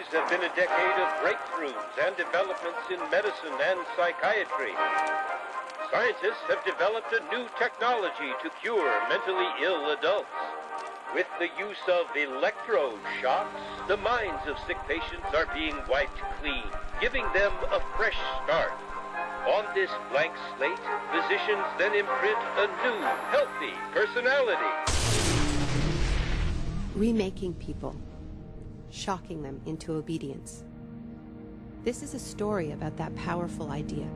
1950s have been a decade of breakthroughs and developments in medicine and psychiatry. Scientists have developed a new technology to cure mentally ill adults. With the use of electrode shocks, the minds of sick patients are being wiped clean, giving them a fresh start. On this blank slate, physicians then imprint a new, healthy personality. Remaking people, shocking them into obedience. This is a story about that powerful idea.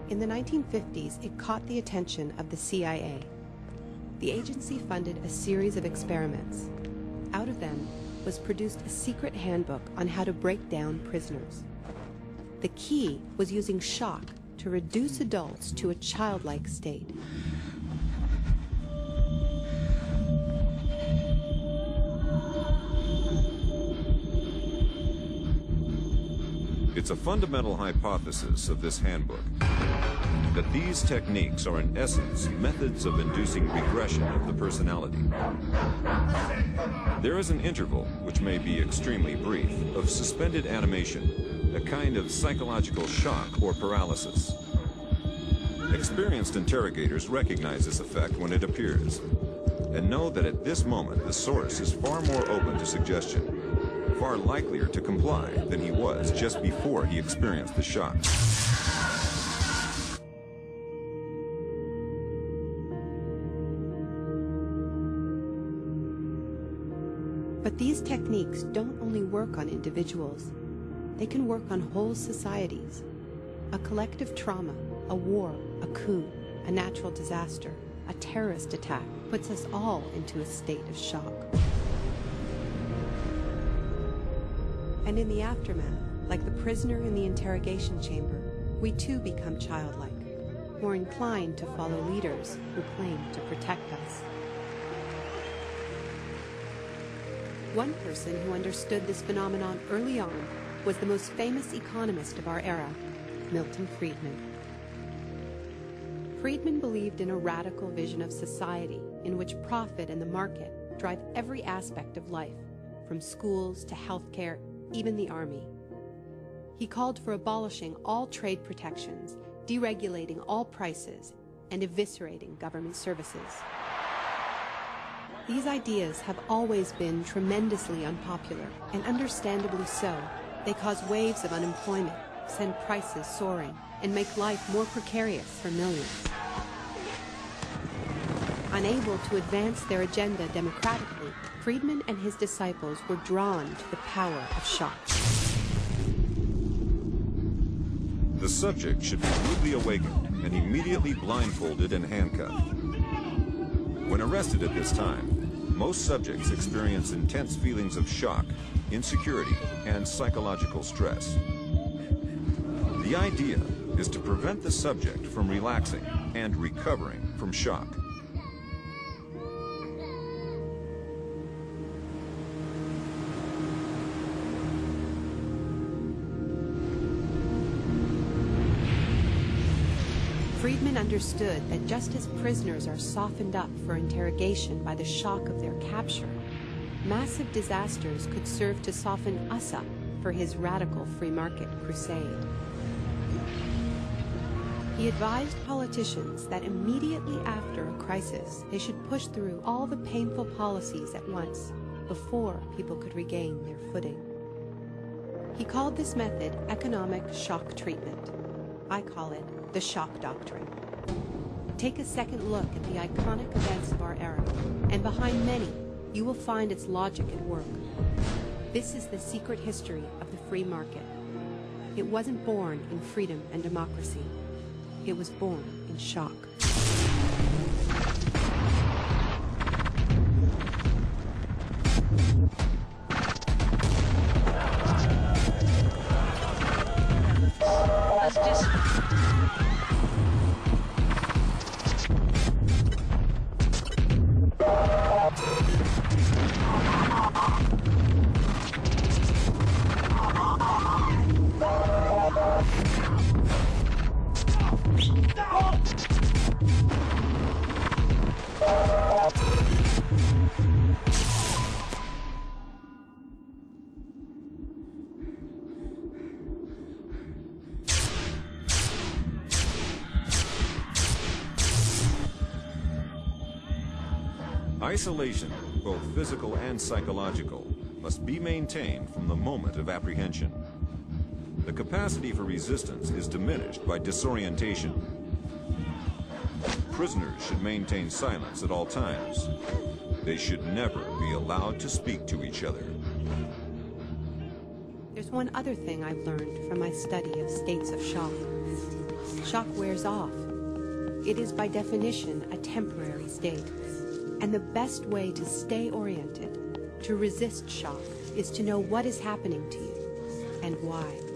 In the 1950s, it caught the attention of the CIA. The agency funded a series of experiments. Out of them was produced a secret handbook on how to break down prisoners. The key was using shock to reduce adults to a childlike state. It's a fundamental hypothesis of this handbook that these techniques are in essence methods of inducing regression of the personality. There is an interval, which may be extremely brief, of suspended animation, a kind of psychological shock or paralysis. Experienced interrogators recognize this effect when it appears, and know that at this moment the source is far more open to suggestion, far likelier to comply than he was just before he experienced the shock. But these techniques don't only work on individuals. They can work on whole societies. A collective trauma, a war, a coup, a natural disaster, a terrorist attack puts us all into a state of shock. And in the aftermath, like the prisoner in the interrogation chamber, we too become childlike, more inclined to follow leaders who claim to protect us. One person who understood this phenomenon early on was the most famous economist of our era, Milton Friedman. Friedman believed in a radical vision of society in which profit and the market drive every aspect of life, from schools to healthcare, even the army. He called for abolishing all trade protections, deregulating all prices, and eviscerating government services. These ideas have always been tremendously unpopular, and understandably so. They cause waves of unemployment, send prices soaring, and make life more precarious for millions. Unable to advance their agenda democratically, Friedman and his disciples were drawn to the power of shock. The subject should be rudely awakened and immediately blindfolded and handcuffed. When arrested at this time, most subjects experience intense feelings of shock, insecurity, and psychological stress. The idea is to prevent the subject from relaxing and recovering from shock. Friedman understood that just as prisoners are softened up for interrogation by the shock of their capture, massive disasters could serve to soften us up for his radical free market crusade. He advised politicians that immediately after a crisis, they should push through all the painful policies at once before people could regain their footing. He called this method economic shock treatment. I call it the shock doctrine. Take a second look at the iconic events of our era, and behind many, you will find its logic at work. This is the secret history of the free market. It wasn't born in freedom and democracy. It was born in shock. Isolation, both physical and psychological, must be maintained from the moment of apprehension. The capacity for resistance is diminished by disorientation. Prisoners should maintain silence at all times. They should never be allowed to speak to each other. There's one other thing I've learned from my study of states of shock. Shock wears off. It is by definition a temporary state. And the best way to stay oriented, to resist shock, is to know what is happening to you and why.